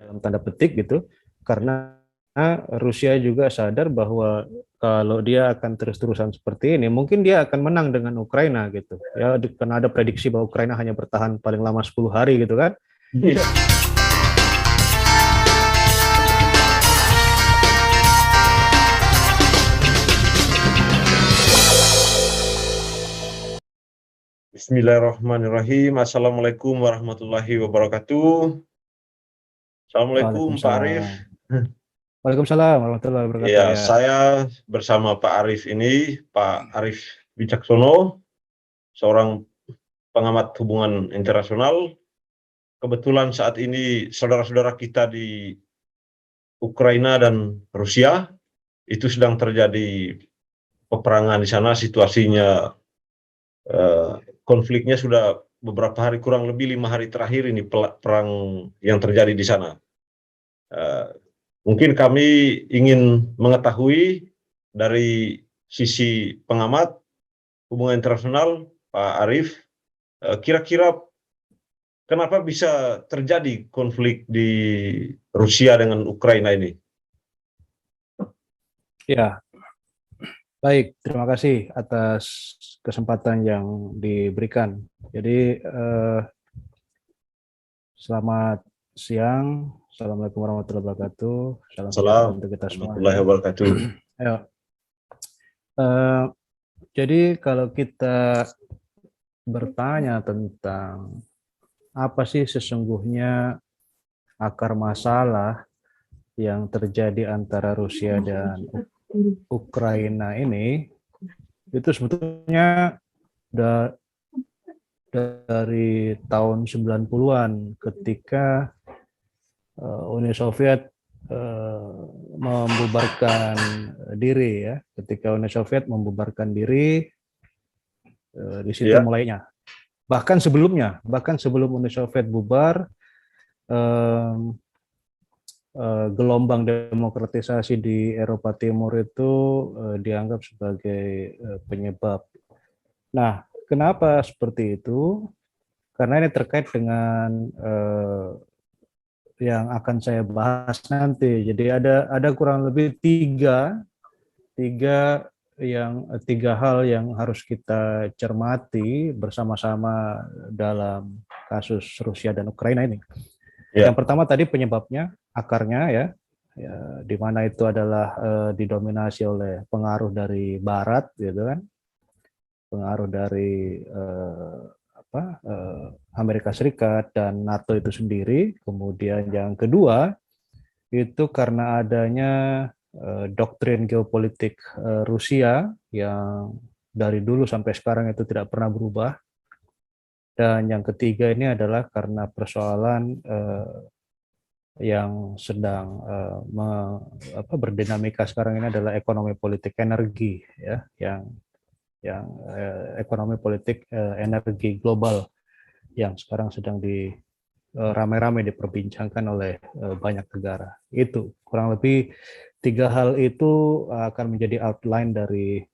dalam tanda petik gitu, karena Rusia juga sadar bahwa kalau dia akan terus-terusan seperti ini, mungkin dia akan menang dengan Ukraina gitu. Ya, karena ada prediksi bahwa Ukraina hanya bertahan paling lama 10 hari gitu kan. Bismillahirrahmanirrahim. Assalamualaikum warahmatullahi wabarakatuh. Assalamualaikum Pak Arif. Waalaikumsalam. Waalaikumsalam warahmatullahi wabarakatuh. Ya, saya bersama Pak Arif ini, Pak Arif Wicaksono, seorang pengamat hubungan internasional. Kebetulan saat ini saudara-saudara kita di Ukraina dan Rusia itu sedang terjadi peperangan di sana. Situasinya konfliknya sudah beberapa hari, kurang lebih 5 hari terakhir ini perang yang terjadi di sana. Mungkin kami ingin mengetahui dari sisi pengamat hubungan internasional, Pak Arif, kira-kira kenapa bisa terjadi konflik di Rusia dengan Ukraina ini? Ya, baik. Terima kasih atas kesempatan yang diberikan. Jadi, selamat siang. Assalamualaikum warahmatullahi wabarakatuh. Salam sejahtera untuk kita semua. Warahmatullahi wabarakatuh. Ayo. Jadi kalau kita bertanya tentang apa sih sesungguhnya akar masalah yang terjadi antara Rusia dan Ukraina ini, itu sebetulnya dari tahun 90-an ketika Uni Soviet membubarkan diri ya. Ketika Uni Soviet membubarkan diri, di situ mulainya. Bahkan sebelum Uni Soviet bubar, gelombang demokratisasi di Eropa Timur itu dianggap sebagai penyebab. Nah, kenapa seperti itu? Karena ini terkait dengan yang akan saya bahas nanti. Jadi ada kurang lebih tiga hal yang harus kita cermati bersama-sama dalam kasus Rusia dan Ukraina ini. Yang pertama tadi penyebabnya, akarnya ya, di mana itu adalah didominasi oleh pengaruh dari Barat, gitu kan, pengaruh dari Amerika Serikat dan NATO itu sendiri. Kemudian yang kedua itu karena adanya doktrin geopolitik Rusia yang dari dulu sampai sekarang itu tidak pernah berubah. Dan yang ketiga ini adalah karena persoalan yang sedang berdinamika sekarang ini adalah ekonomi politik energi ya, yang ekonomi politik energi global yang sekarang sedang ramai-ramai diperbincangkan oleh banyak negara. Itu kurang lebih tiga hal itu akan menjadi outline dari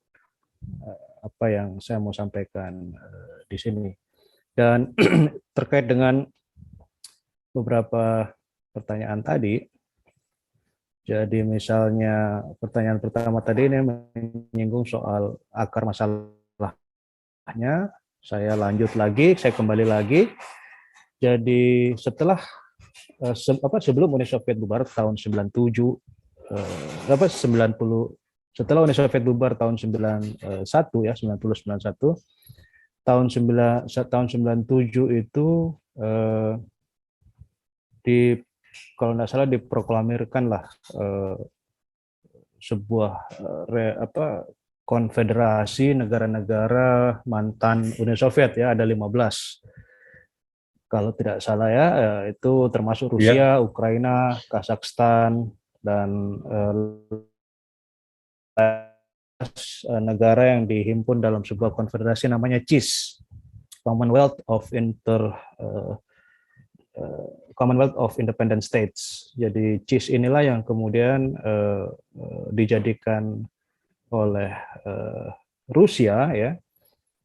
apa yang saya mau sampaikan di sini. Dan terkait dengan beberapa pertanyaan tadi, jadi misalnya pertanyaan pertama tadi ini menyinggung soal akar masalahnya. Saya lanjut lagi, saya kembali lagi. Jadi setelah sebelum Uni Soviet bubar tahun 97, setelah Uni Soviet bubar tahun 91 ya, 91, tahun 97 itu kalau tidak salah diproklamirkanlah sebuah konfederasi negara-negara mantan Uni Soviet ya, ada 15. Kalau tidak salah ya, itu termasuk Rusia, Ukraina, Kazakhstan, dan negara yang dihimpun dalam sebuah konfederasi namanya CIS, Commonwealth of Independent States. Jadi CIS inilah yang kemudian dijadikan oleh Rusia ya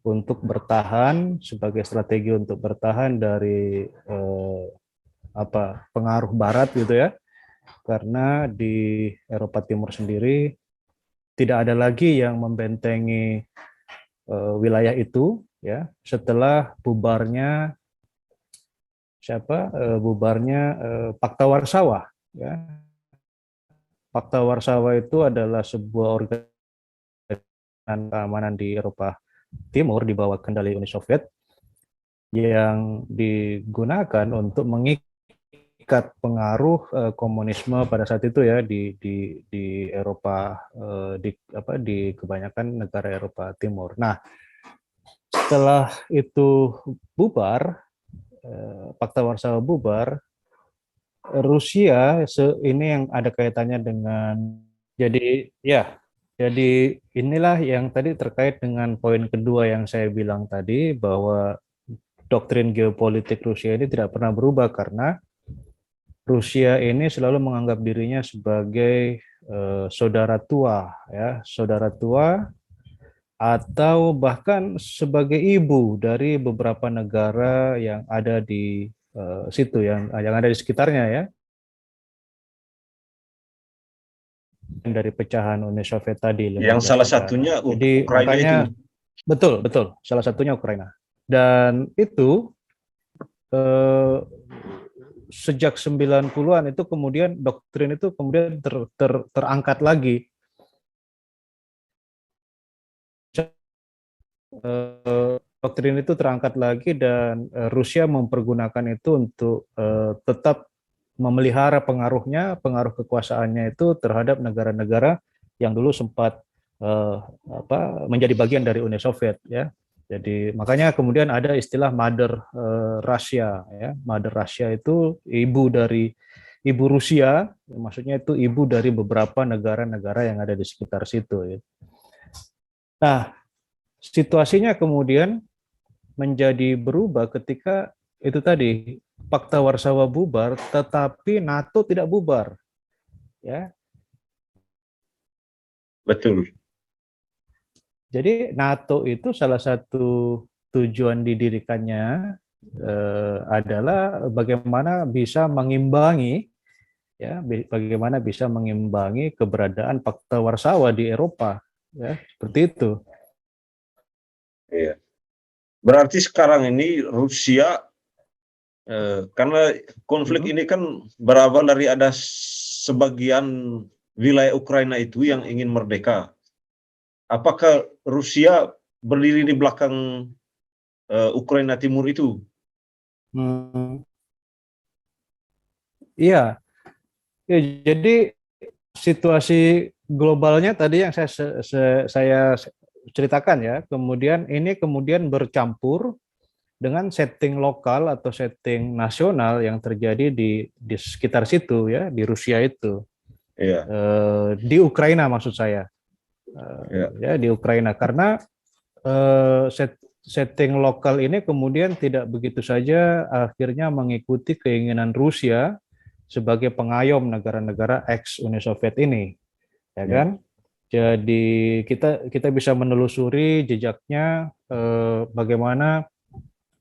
untuk bertahan, sebagai strategi untuk bertahan dari pengaruh Barat gitu ya, karena di Eropa Timur sendiri tidak ada lagi yang membentengi wilayah itu ya setelah bubarnya Pakta Warsawa ya. Pakta Warsawa itu adalah sebuah organisasi keamanan di Eropa Timur di bawah kendali Uni Soviet yang digunakan untuk mengikat pengaruh komunisme pada saat itu ya di Eropa di kebanyakan negara Eropa Timur. Nah, setelah itu bubar, Pakta Warsawa bubar, Rusia ini yang ada kaitannya dengan jadi inilah yang tadi terkait dengan poin kedua yang saya bilang tadi bahwa doktrin geopolitik Rusia ini tidak pernah berubah karena Rusia ini selalu menganggap dirinya sebagai saudara tua ya, saudara tua atau bahkan sebagai ibu dari beberapa negara yang ada di situ yang ada di sekitarnya ya. Dari pecahan Uni Soviet tadi Yang 15 salah negara. satunya Jadi Ukraina makanya itu. betul salah satunya Ukraina. Dan itu sejak 90-an itu kemudian doktrin itu kemudian terangkat lagi. Doktrin itu terangkat lagi dan Rusia mempergunakan itu untuk tetap memelihara pengaruh kekuasaannya itu terhadap negara-negara yang dulu sempat menjadi bagian dari Uni Soviet ya. Jadi makanya kemudian ada istilah Mother Russia ya. Mother Russia itu ibu Rusia, maksudnya itu ibu dari beberapa negara-negara yang ada di sekitar situ ya. Nah, situasinya kemudian menjadi berubah ketika itu tadi Pakta Warsawa bubar, tetapi NATO tidak bubar, ya. Betul. Jadi NATO itu salah satu tujuan didirikannya adalah bagaimana bisa mengimbangi, ya, bagaimana bisa mengimbangi keberadaan Pakta Warsawa di Eropa, ya, seperti itu. Iya. Berarti sekarang ini Rusia karena konflik ini kan berawal dari ada sebagian wilayah Ukraina itu yang ingin merdeka. Apakah Rusia berdiri di belakang Ukraina Timur itu? Iya, ya, jadi situasi globalnya tadi yang saya ceritakan ya, kemudian ini bercampur dengan setting lokal atau setting nasional yang terjadi di sekitar situ ya, di Rusia itu. Iya. Di Ukraina maksud saya. Iya. Ya, di Ukraina karena setting lokal ini kemudian tidak begitu saja akhirnya mengikuti keinginan Rusia sebagai pengayom negara-negara ex Uni Soviet ini, ya kan? Jadi kita bisa menelusuri jejaknya bagaimana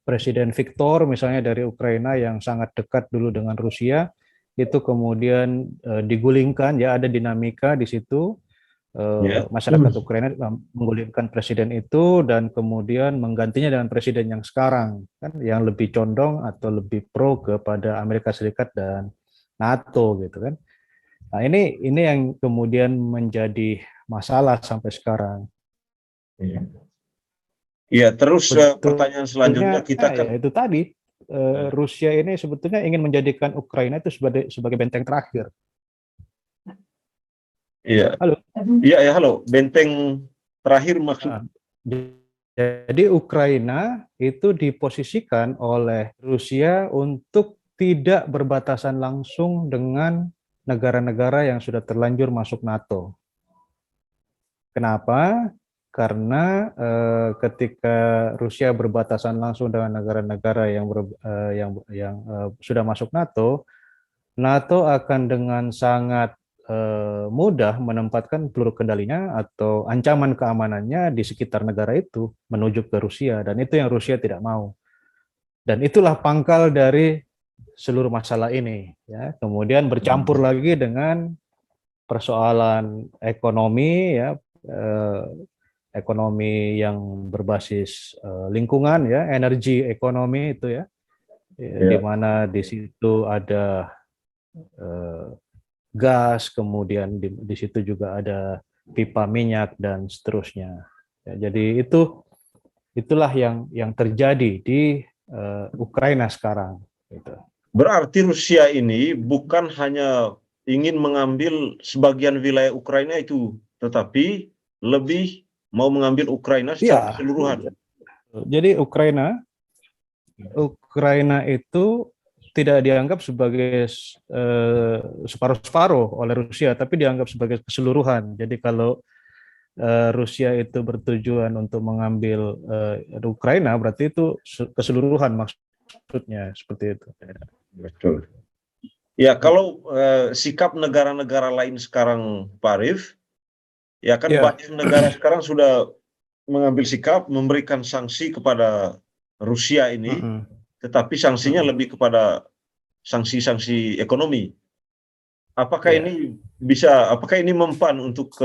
Presiden Viktor misalnya dari Ukraina yang sangat dekat dulu dengan Rusia itu kemudian digulingkan ya, ada dinamika di situ. Masyarakat Ukraina menggulingkan presiden itu dan kemudian menggantinya dengan presiden yang sekarang kan yang lebih condong atau lebih pro kepada Amerika Serikat dan NATO gitu kan. Nah, ini yang kemudian menjadi masalah sampai sekarang. Iya, terus pertanyaan selanjutnya kita kan ya itu tadi Rusia ini sebetulnya ingin menjadikan Ukraina itu sebagai benteng terakhir. Iya. Halo. Iya ya, halo. Benteng terakhir maksud. Jadi Ukraina itu diposisikan oleh Rusia untuk tidak berbatasan langsung dengan negara-negara yang sudah terlanjur masuk NATO. Kenapa? Karena ketika Rusia berbatasan langsung dengan negara-negara yang sudah masuk NATO, NATO akan dengan sangat mudah menempatkan peluru kendalinya atau ancaman keamanannya di sekitar negara itu menuju ke Rusia, dan itu yang Rusia tidak mau. Dan itulah pangkal dari seluruh masalah ini, ya. Kemudian bercampur lagi dengan persoalan ekonomi, ya, eh, ekonomi yang berbasis lingkungan, ya, energi ekonomi itu, ya, di Ya, mana di situ ada eh, gas, kemudian di situ juga ada pipa minyak dan seterusnya. Ya, jadi itulah yang terjadi di Ukraina sekarang. Gitu. berarti Rusia ini bukan hanya ingin mengambil sebagian wilayah Ukraina itu, tetapi lebih mau mengambil Ukraina secara Iya, keseluruhan. jadi Ukraina itu tidak dianggap sebagai separuh-separuh oleh Rusia, tapi dianggap sebagai keseluruhan. Jadi kalau Rusia itu bertujuan untuk mengambil Ukraina, berarti itu keseluruhan maksudnya seperti itu. Betul. Ya, kalau sikap negara-negara lain sekarang, Pak Arif, ya kan Ya, banyak negara sekarang sudah mengambil sikap memberikan sanksi kepada Rusia ini, mm-mm, tetapi sanksinya mm-mm. lebih kepada sanksi-sanksi ekonomi. Ya, Apakah ini mempan untuk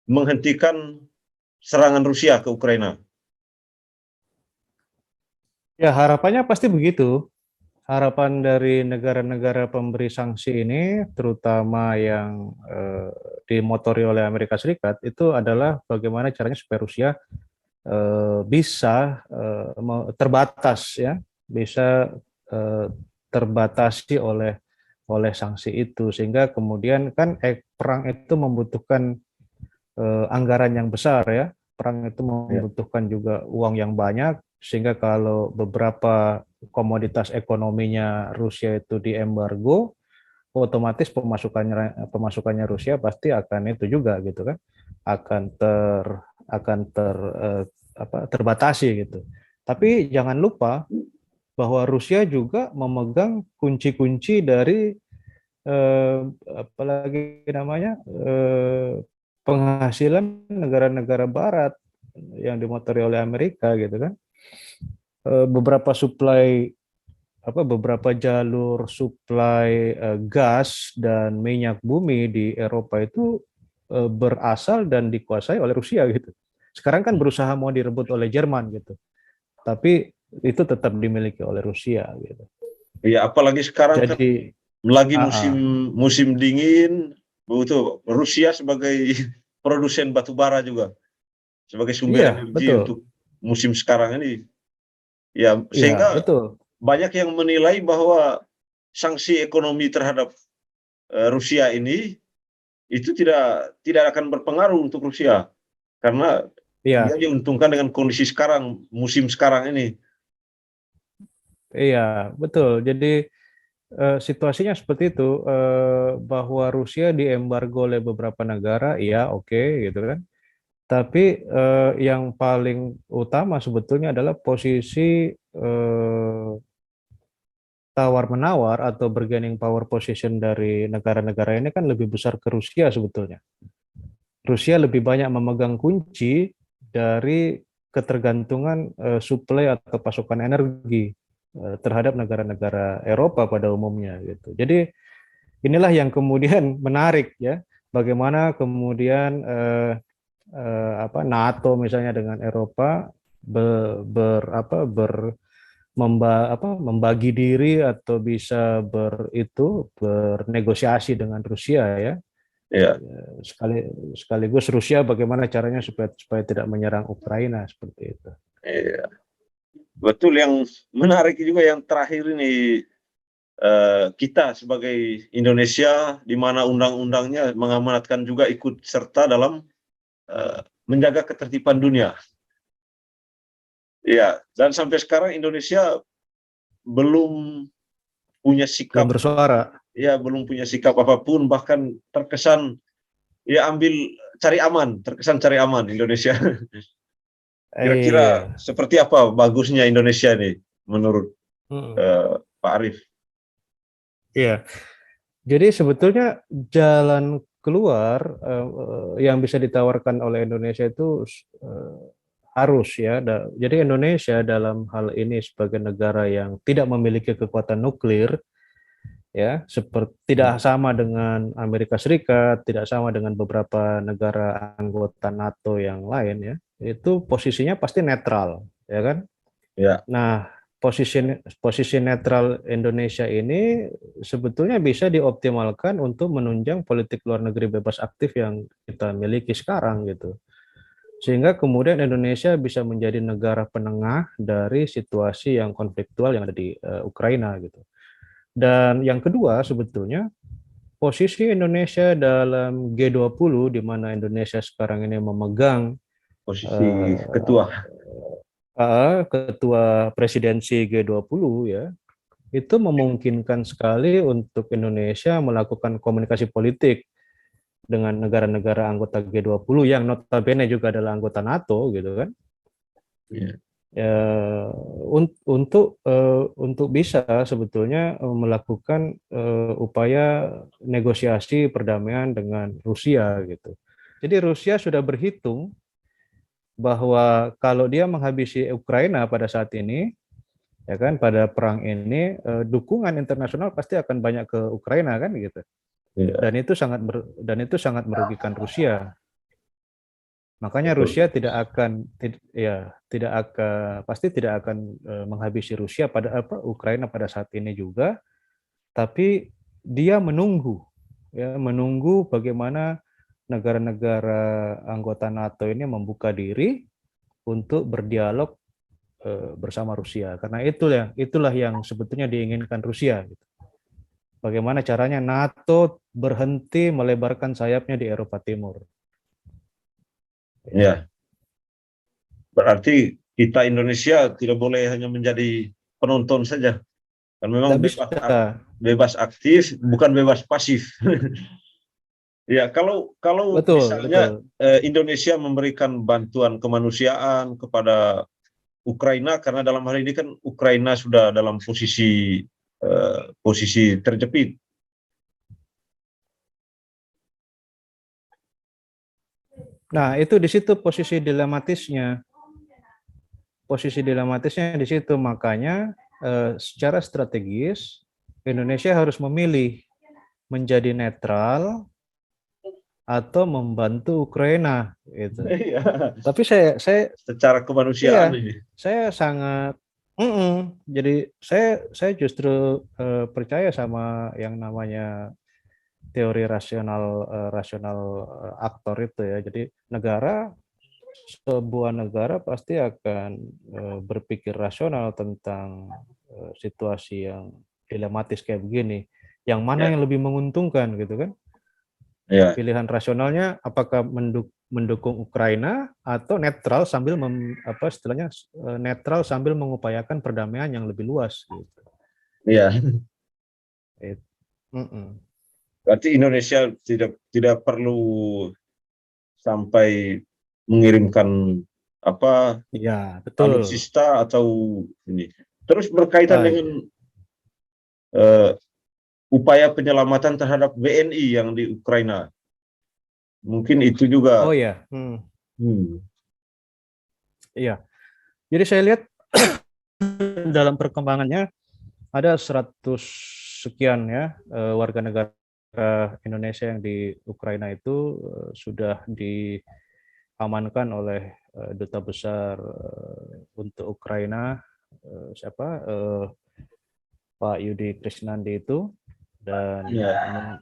menghentikan serangan Rusia ke Ukraina? ya harapannya pasti begitu. Harapan dari negara-negara pemberi sanksi ini, terutama yang dimotori oleh Amerika Serikat, itu adalah bagaimana caranya supaya Rusia bisa terbatas, ya, bisa eh, terbatasi oleh sanksi itu, sehingga kemudian kan perang itu membutuhkan anggaran yang besar, ya, perang itu Ya, membutuhkan juga uang yang banyak, sehingga kalau beberapa komoditas ekonominya Rusia itu diembargo, otomatis pemasukannya Rusia pasti akan itu juga gitu kan, akan ter akan ter terbatasi gitu. Tapi jangan lupa bahwa Rusia juga memegang kunci-kunci dari eh, apalagi namanya penghasilan negara-negara Barat yang dimotori oleh Amerika gitu kan. Beberapa jalur suplai gas dan minyak bumi di Eropa itu berasal dan dikuasai oleh Rusia gitu. Sekarang kan berusaha mau direbut oleh Jerman gitu, tapi itu tetap dimiliki oleh Rusia gitu. ya, apalagi sekarang kan Jadi, lagi musim AA, musim dingin, begitu. Rusia sebagai produsen batu bara juga, sebagai sumber iya energi betul, untuk musim sekarang ini. Ya, iya sehingga betul, banyak yang menilai bahwa sanksi ekonomi terhadap Rusia ini itu tidak akan berpengaruh untuk Rusia karena dia iya diuntungkan dengan kondisi sekarang, musim sekarang ini. iya betul. Jadi situasinya seperti itu, bahwa Rusia diembargo oleh beberapa negara, iya oke gitu kan. Tapi yang paling utama sebetulnya adalah posisi tawar-menawar atau bargaining power position dari negara-negara ini kan lebih besar ke Rusia sebetulnya. Rusia lebih banyak memegang kunci dari ketergantungan suplai atau pasokan energi terhadap negara-negara Eropa pada umumnya gitu. Jadi inilah yang kemudian menarik, ya, bagaimana kemudian NATO misalnya dengan Eropa membagi diri atau bisa bernegosiasi dengan Rusia, ya. Ya, Sekaligus Rusia bagaimana caranya supaya tidak menyerang Ukraina seperti itu. ya, betul. Yang menarik juga yang terakhir ini, kita sebagai Indonesia di mana undang-undangnya mengamanatkan juga ikut serta dalam menjaga ketertiban dunia. Ya, dan sampai sekarang Indonesia belum punya Belum sikap, bersuara. ya belum punya sikap apapun, bahkan terkesan ya terkesan cari aman Indonesia. Kira-kira Iya. seperti apa bagusnya Indonesia nih menurut Mm. Pak Arief? Iya. Jadi sebetulnya jalan keluar yang bisa ditawarkan oleh Indonesia itu harus ya. Jadi Indonesia dalam hal ini sebagai negara yang tidak memiliki kekuatan nuklir, ya, seperti tidak sama dengan Amerika Serikat, tidak sama dengan beberapa negara anggota NATO yang lain ya. Itu posisinya pasti netral, ya kan? Ya, Nah, posisi posisi netral Indonesia ini sebetulnya bisa dioptimalkan untuk menunjang politik luar negeri bebas aktif yang kita miliki sekarang gitu. Sehingga kemudian Indonesia bisa menjadi negara penengah dari situasi yang konfliktual yang ada di Ukraina gitu. Dan yang kedua sebetulnya posisi Indonesia dalam G20 di mana Indonesia sekarang ini memegang posisi eh, ketua. ketua presidensi G20 ya, itu memungkinkan sekali untuk Indonesia melakukan komunikasi politik dengan negara-negara anggota G20 yang notabene juga adalah anggota NATO gitu kan. Ya. Untuk bisa sebetulnya melakukan upaya negosiasi perdamaian dengan Rusia gitu. Jadi Rusia sudah berhitung bahwa kalau dia menghabisi Ukraina pada saat ini, ya kan, pada perang ini, dukungan internasional pasti akan banyak ke Ukraina kan gitu. Ya, Dan itu sangat merugikan Rusia. Makanya betul. Rusia tidak akan pasti tidak akan menghabisi Rusia Ukraina pada saat ini juga, tapi dia menunggu bagaimana negara-negara anggota NATO ini membuka diri untuk berdialog bersama Rusia. Karena itulah yang sebetulnya diinginkan Rusia. Bagaimana caranya NATO berhenti melebarkan sayapnya di Eropa Timur. Ya, berarti kita Indonesia tidak boleh hanya menjadi penonton saja. Kan memang Tidak bisa. bebas aktif, bukan bebas pasif. Ya, kalau Betul, misalnya betul. Indonesia memberikan bantuan kemanusiaan kepada Ukraina, karena dalam hal ini kan Ukraina sudah dalam posisi terjepit. Nah, itu di situ posisi dilematisnya. Posisi dilematisnya di situ, makanya secara strategis Indonesia harus memilih menjadi netral atau membantu Ukraina gitu. Iya, Tapi saya secara kemanusiaan iya, ini. saya sangat jadi saya justru percaya sama yang namanya teori rasional aktor itu ya. Jadi sebuah negara pasti akan berpikir rasional tentang situasi yang dilematis kayak begini. Yang mana Ya, yang lebih menguntungkan gitu kan? ya, Pilihan rasionalnya apakah mendukung Ukraina atau netral sambil netral sambil mengupayakan perdamaian yang lebih luas gitu. ya. Mm-mm. Berarti Indonesia tidak perlu sampai mengirimkan apa Ya, betul. alutsista atau ini. Terus berkaitan dengan Iya. uh, upaya penyelamatan terhadap WNI yang di Ukraina, mungkin itu Oh juga. ya, Hmm, iya. Jadi saya lihat dalam perkembangannya ada 100 sekian ya warga negara Indonesia yang di Ukraina itu sudah diamankan oleh duta besar untuk Ukraina Pak Yudi Krisnandi itu dan ya,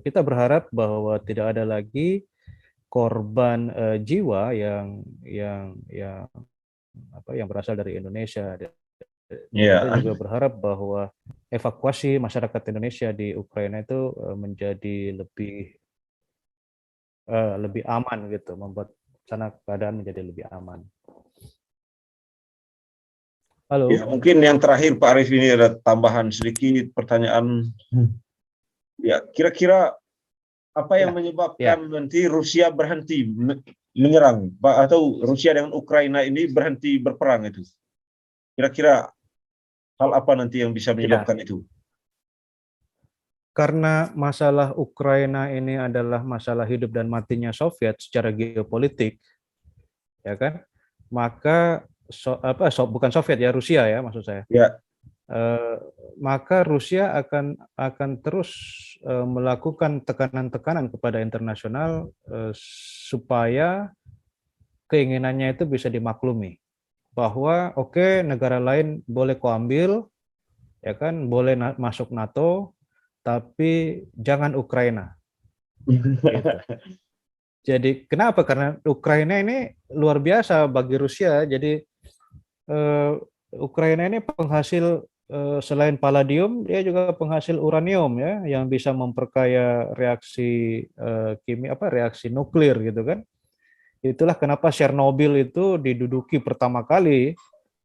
kita berharap bahwa tidak ada lagi korban jiwa yang berasal dari Indonesia. Kita ya, juga berharap bahwa evakuasi masyarakat Indonesia di Ukraina itu menjadi lebih aman gitu, membuat sana keadaan menjadi lebih aman. ya. Halo. Mungkin yang terakhir Pak Arif, ini ada tambahan sedikit pertanyaan. Ya, kira-kira apa yang Ya, ya. menyebabkan nanti Rusia berhenti menyerang, atau Rusia dengan Ukraina ini berhenti berperang itu? Kira-kira hal apa nanti yang bisa Ya, menyebabkan itu? karena masalah Ukraina ini adalah masalah hidup dan matinya Soviet secara geopolitik, ya kan? Maka bukan Soviet ya, Rusia ya maksud saya. Ya, Eh, maka Rusia akan terus melakukan tekanan-tekanan kepada internasional supaya keinginannya itu bisa dimaklumi, bahwa oke, negara lain boleh kau ambil, ya kan, boleh masuk NATO, tapi jangan Ukraina, gitu. Jadi kenapa? Karena Ukraina ini luar biasa bagi Rusia. Jadi eh, Ukraina ini penghasil, selain palladium, dia juga penghasil uranium ya, yang bisa memperkaya reaksi reaksi nuklir gitu kan. Itulah kenapa Chernobyl itu diduduki pertama kali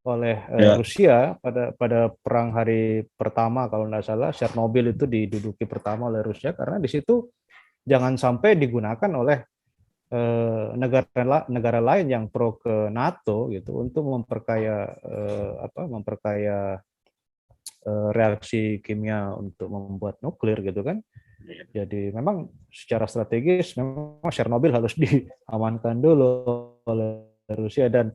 oleh ya, Rusia pada perang hari pertama, kalau tidak salah. Chernobyl itu diduduki pertama oleh Rusia karena di situ jangan sampai digunakan oleh negara lain yang pro ke NATO gitu untuk memperkaya reaksi kimia untuk membuat nuklir gitu kan. Jadi memang secara strategis memang Chernobyl harus diamankan dulu oleh Rusia, dan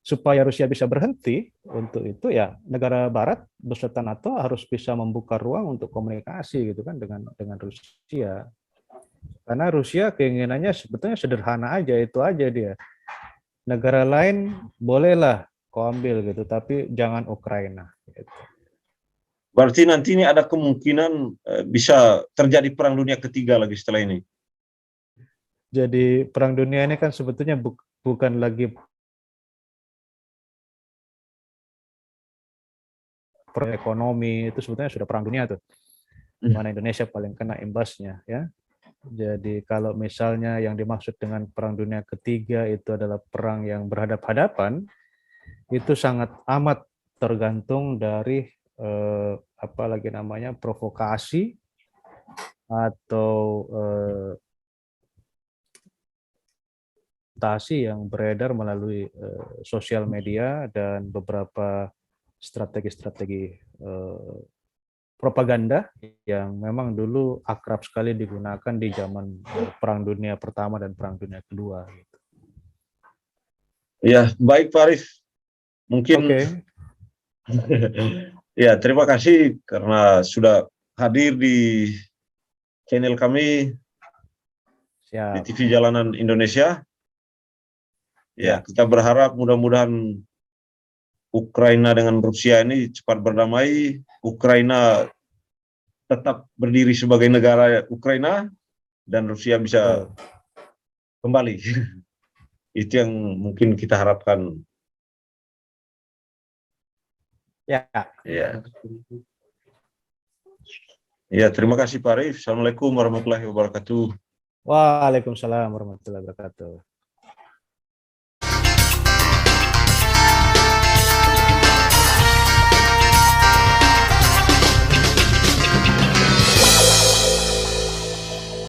supaya Rusia bisa berhenti untuk itu ya negara Barat beserta NATO harus bisa membuka ruang untuk komunikasi gitu kan dengan Rusia. Karena Rusia keinginannya sebetulnya sederhana aja, itu aja dia. Negara lain bolehlah kau ambil gitu, tapi jangan Ukraina. Gitu. berarti nanti ini ada kemungkinan bisa terjadi perang dunia ketiga lagi setelah ini. Jadi perang dunia ini kan sebetulnya bukan lagi perang ekonomi, itu sebetulnya sudah perang dunia tuh, di mana Indonesia paling kena imbasnya ya. Jadi kalau misalnya yang dimaksud dengan perang dunia ketiga itu adalah perang yang berhadap-hadapan, itu sangat amat tergantung dari provokasi atau yang beredar melalui sosial media dan beberapa strategi-strategi propaganda yang memang dulu akrab sekali digunakan di zaman Perang Dunia Pertama dan Perang Dunia Kedua. Gitu. Ya, baik Pak Arif. Mungkin ya, terima kasih karena sudah hadir di channel kami di Siap. TV Jalanan Indonesia. Ya, kita berharap mudah-mudahan Ukraina dengan Rusia ini cepat berdamai, Ukraina tetap berdiri sebagai negara Ukraina, dan Rusia bisa kembali. Itu yang mungkin kita harapkan. Ya. Ya. Ya, terima kasih Pak Arif. Assalamualaikum warahmatullahi wabarakatuh. Waalaikumsalam warahmatullahi wabarakatuh.